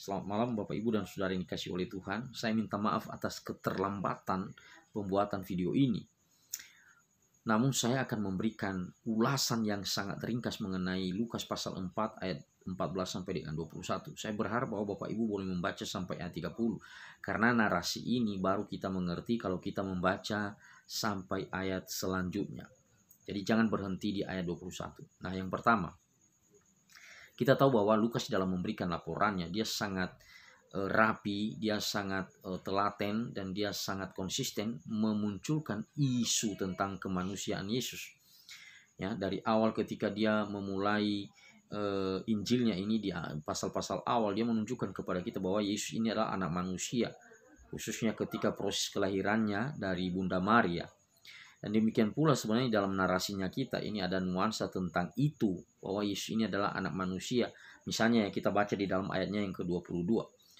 Selamat malam Bapak Ibu dan Saudara yang dikasihi oleh Tuhan. Saya minta maaf atas keterlambatan pembuatan video ini. Namun saya akan memberikan ulasan yang sangat ringkas mengenai Lukas pasal 4 ayat 14 sampai dengan 21. Saya berharap bahwa Bapak Ibu boleh membaca sampai ayat 30. Karena narasi ini baru kita mengerti kalau kita membaca sampai ayat selanjutnya. Jadi jangan berhenti di ayat 21. Nah, yang pertama, kita tahu bahwa Lukas dalam memberikan laporannya, dia sangat rapi, dia sangat telaten, dan dia sangat konsisten memunculkan isu tentang kemanusiaan Yesus. Ya, dari awal ketika dia memulai Injilnya ini, di pasal-pasal awal dia menunjukkan kepada kita bahwa Yesus ini adalah anak manusia, khususnya ketika proses kelahirannya dari Bunda Maria. Dan demikian pula sebenarnya dalam narasinya kita ini ada nuansa tentang itu, bahwa Yesus ini adalah anak manusia. Misalnya kita baca di dalam ayatnya yang ke-22.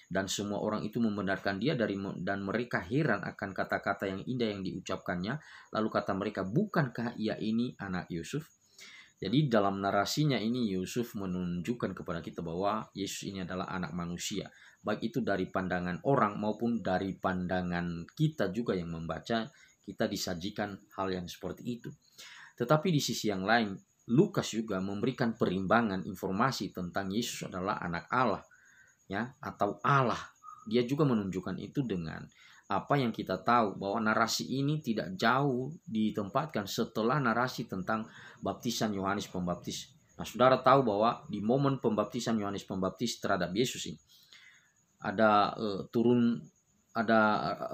Dan semua orang itu membenarkan dia dan mereka heran akan kata-kata yang indah yang diucapkannya. Lalu kata mereka, bukankah ia ini anak Yusuf? Jadi dalam narasinya ini Yusuf menunjukkan kepada kita bahwa Yesus ini adalah anak manusia. Baik itu dari pandangan orang maupun dari pandangan kita juga yang membaca, kita disajikan hal yang seperti itu. Tetapi di sisi yang lain, Lukas juga memberikan perimbangan informasi tentang Yesus adalah anak Allah, ya, atau Allah. Dia juga menunjukkan itu dengan apa yang kita tahu, bahwa narasi ini tidak jauh ditempatkan setelah narasi tentang baptisan Yohanes Pembaptis. Nah, saudara tahu bahwa di momen pembaptisan Yohanes Pembaptis terhadap Yesus ini ada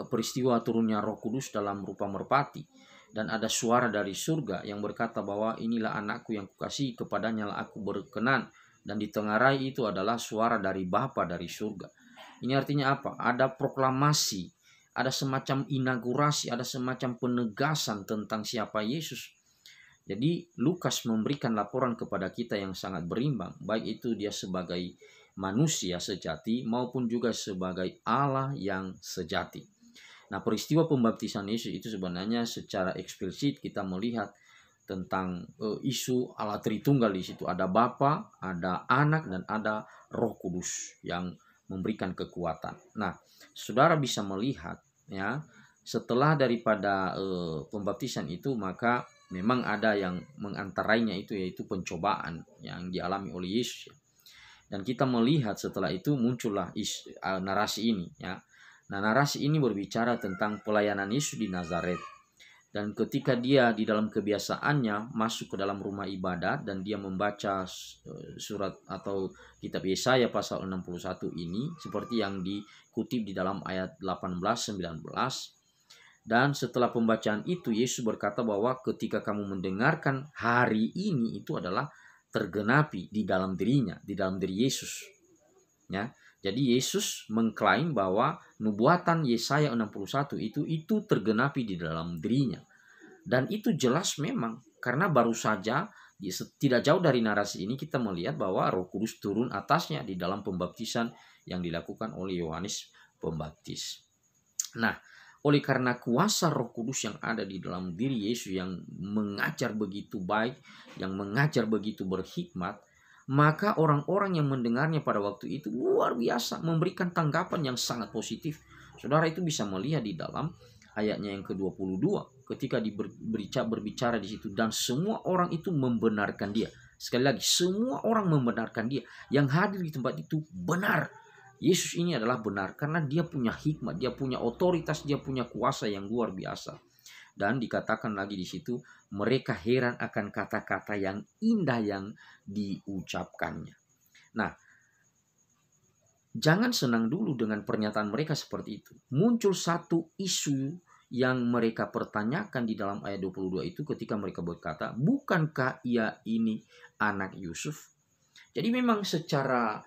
peristiwa turunnya Roh Kudus dalam rupa merpati, dan ada suara dari surga yang berkata bahwa inilah anakku yang kukasihi, kepadanya lah aku berkenan. Dan di tengah rai itu adalah suara dari Bapa dari surga. Ini artinya apa? Ada proklamasi, ada semacam inaugurasi, ada semacam penegasan tentang siapa Yesus. Jadi Lukas memberikan laporan kepada kita yang sangat berimbang, baik itu dia sebagai manusia sejati maupun juga sebagai Allah yang sejati. Nah, peristiwa pembaptisan Yesus itu sebenarnya secara eksplisit kita melihat tentang isu Allah Tritunggal. Di situ ada Bapa, ada Anak, dan ada Roh Kudus yang memberikan kekuatan. Nah, saudara bisa melihat, ya, setelah daripada pembaptisan itu, maka memang ada yang mengantarainya itu, yaitu pencobaan yang dialami oleh Yesus. Dan kita melihat setelah itu muncullah narasi ini, ya. Nah, narasi ini berbicara tentang pelayanan Yesus di Nazaret. Dan ketika dia di dalam kebiasaannya masuk ke dalam rumah ibadat dan dia membaca surat atau kitab Yesaya pasal 61 ini, seperti yang dikutip di dalam ayat 18-19. Dan setelah pembacaan itu, Yesus berkata bahwa ketika kamu mendengarkan hari ini, itu adalah tergenapi di dalam dirinya, di dalam diri Yesus, ya. Jadi Yesus mengklaim bahwa nubuatan Yesaya 61 itu tergenapi di dalam dirinya. Dan itu jelas memang, karena baru saja tidak jauh dari narasi ini kita melihat bahwa Roh Kudus turun atasnya di dalam pembaptisan yang dilakukan oleh Yohanes Pembaptis. Nah, oleh karena kuasa Roh Kudus yang ada di dalam diri Yesus yang mengajar begitu baik, yang mengajar begitu berhikmat, maka orang-orang yang mendengarnya pada waktu itu luar biasa memberikan tanggapan yang sangat positif. Saudara itu bisa melihat di dalam ayatnya yang ke-22 ketika berbicara di situ, dan semua orang itu membenarkan dia. Sekali lagi, semua orang membenarkan dia. Yang hadir di tempat itu benar. Yesus ini adalah benar karena dia punya hikmat, dia punya otoritas, dia punya kuasa yang luar biasa. Dan dikatakan lagi di situ, mereka heran akan kata-kata yang indah yang diucapkannya. Nah, jangan senang dulu dengan pernyataan mereka seperti itu. Muncul satu isu yang mereka pertanyakan di dalam ayat 22 itu ketika mereka berkata, bukankah ia ini anak Yusuf? Jadi memang secara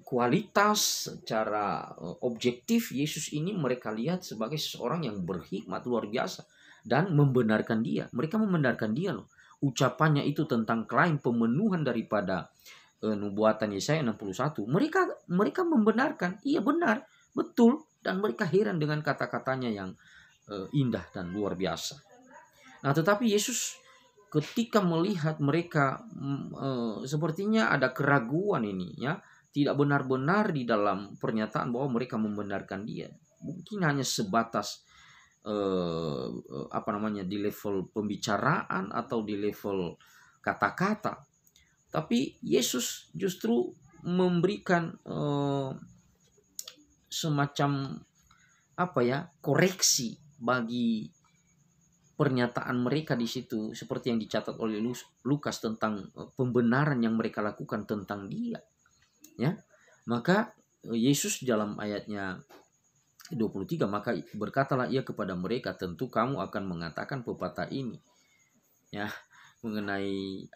kualitas, secara objektif Yesus ini mereka lihat sebagai seorang yang berhikmat luar biasa dan membenarkan dia. Mereka membenarkan dia loh. Ucapannya itu tentang klaim pemenuhan daripada nubuatan Yesaya 61. Mereka membenarkan, iya benar, betul, dan mereka heran dengan kata-katanya yang indah dan luar biasa. Nah, tetapi Yesus ketika melihat mereka sepertinya ada keraguan ini, ya, tidak benar-benar di dalam pernyataan bahwa mereka membenarkan dia. Mungkin hanya sebatas di level pembicaraan atau di level kata-kata. Tapi Yesus justru memberikan semacam koreksi bagi pernyataan mereka di situ, seperti yang dicatat oleh Lukas tentang pembenaran yang mereka lakukan tentang dia. Ya, maka Yesus dalam ayatnya 23, maka berkatalah ia kepada mereka, tentu kamu akan mengatakan pepatah ini, ya, mengenai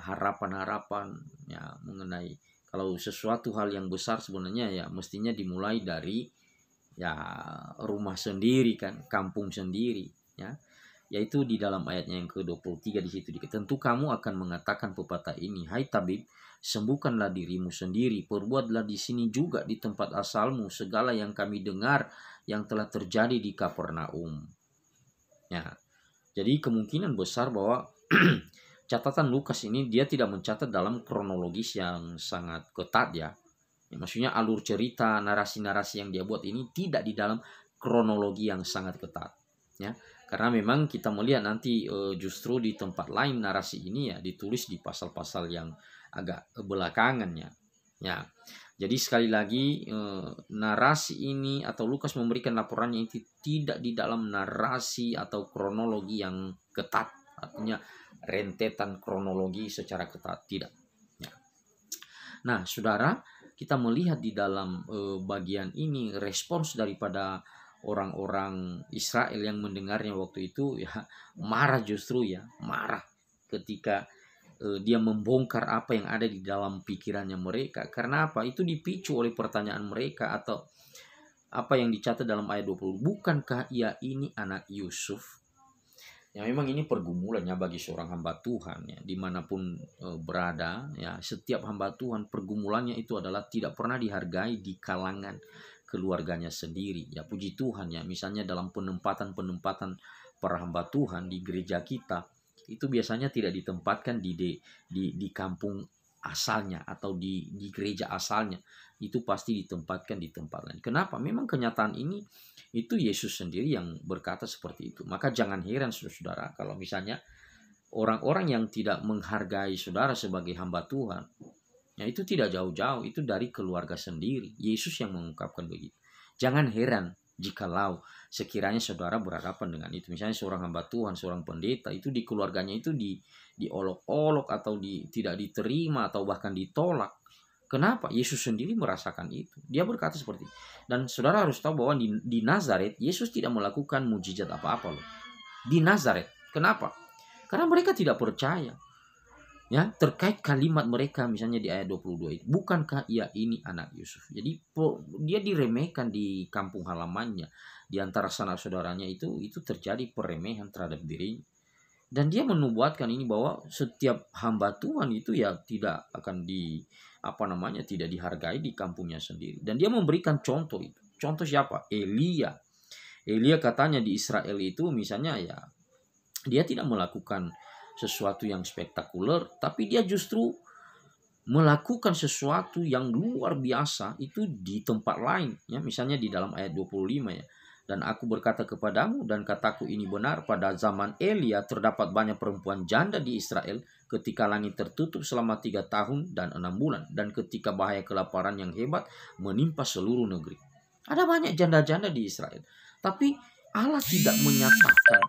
harapan-harapan, ya, mengenai kalau sesuatu hal yang besar sebenarnya ya mestinya dimulai dari ya rumah sendiri kan, kampung sendiri, ya. Yaitu di dalam ayatnya yang ke-23 di situ, tentu kamu akan mengatakan pepatah ini, hai tabib, sembuhkanlah dirimu sendiri, perbuatlah di sini juga di tempat asalmu segala yang kami dengar yang telah terjadi di Kapernaum. Ya, jadi kemungkinan besar bahwa catatan Lukas ini dia tidak mencatat dalam kronologis yang sangat ketat, ya. Maksudnya alur cerita, narasi-narasi yang dia buat ini tidak di dalam kronologi yang sangat ketat, ya. Karena memang kita melihat nanti justru di tempat lain narasi ini ya ditulis di pasal-pasal yang agak belakangannya, ya. Jadi sekali lagi narasi ini atau Lukas memberikan laporannya itu tidak di dalam narasi atau kronologi yang ketat, artinya rentetan kronologi secara ketat, tidak. Ya. Nah, saudara, kita melihat di dalam bagian ini respons daripada orang-orang Israel yang mendengarnya waktu itu ya marah, justru ya marah ketika dia membongkar apa yang ada di dalam pikirannya mereka. Karena apa? Itu dipicu oleh pertanyaan mereka atau apa yang dicatat dalam ayat 20. Bukankah ia ini anak Yusuf? Ya, memang ini pergumulannya bagi seorang hamba Tuhan ya, dimanapun berada ya, setiap hamba Tuhan pergumulannya itu adalah tidak pernah dihargai di kalangan keluarganya sendiri. Ya, puji Tuhan ya, misalnya dalam penempatan para hamba Tuhan di gereja kita, itu biasanya tidak ditempatkan di kampung asalnya atau di gereja asalnya. Itu pasti ditempatkan di tempat lain. Kenapa? Memang kenyataan ini itu Yesus sendiri yang berkata seperti itu. Maka jangan heran saudara kalau misalnya orang-orang yang tidak menghargai saudara sebagai hamba Tuhan, ya itu tidak jauh-jauh, itu dari keluarga sendiri. Yesus yang mengungkapkan begitu. Jangan heran jikalau sekiranya saudara berhadapan dengan itu. Misalnya seorang hamba Tuhan, seorang pendeta, itu di keluarganya itu diolok-olok atau tidak diterima atau bahkan ditolak. Kenapa? Yesus sendiri merasakan itu. Dia berkata seperti itu. Dan saudara harus tahu bahwa di Nazaret, Yesus tidak melakukan mujizat apa-apa loh. Di Nazaret. Kenapa? Karena mereka tidak percaya. Ya, terkait kalimat mereka misalnya di ayat 22 itu, bukankah ia ini anak Yusuf? Jadi dia diremehkan di kampung halamannya, di antara sanak saudaranya itu terjadi peremehan terhadap dirinya. Dan dia menubuatkan ini bahwa setiap hamba Tuhan itu ya tidak akan tidak dihargai di kampungnya sendiri. Dan dia memberikan contoh itu. Contoh siapa? Elia. Elia katanya di Israel itu misalnya ya dia tidak melakukan sesuatu yang spektakuler, tapi dia justru melakukan sesuatu yang luar biasa itu di tempat lain, ya. Misalnya di dalam ayat 25 ya. Dan aku berkata kepadamu dan kataku ini benar, pada zaman Elia terdapat banyak perempuan janda di Israel ketika langit tertutup selama 3 tahun dan 6 bulan dan ketika bahaya kelaparan yang hebat menimpa seluruh negeri. Ada banyak janda-janda di Israel, tapi Allah tidak menyatakan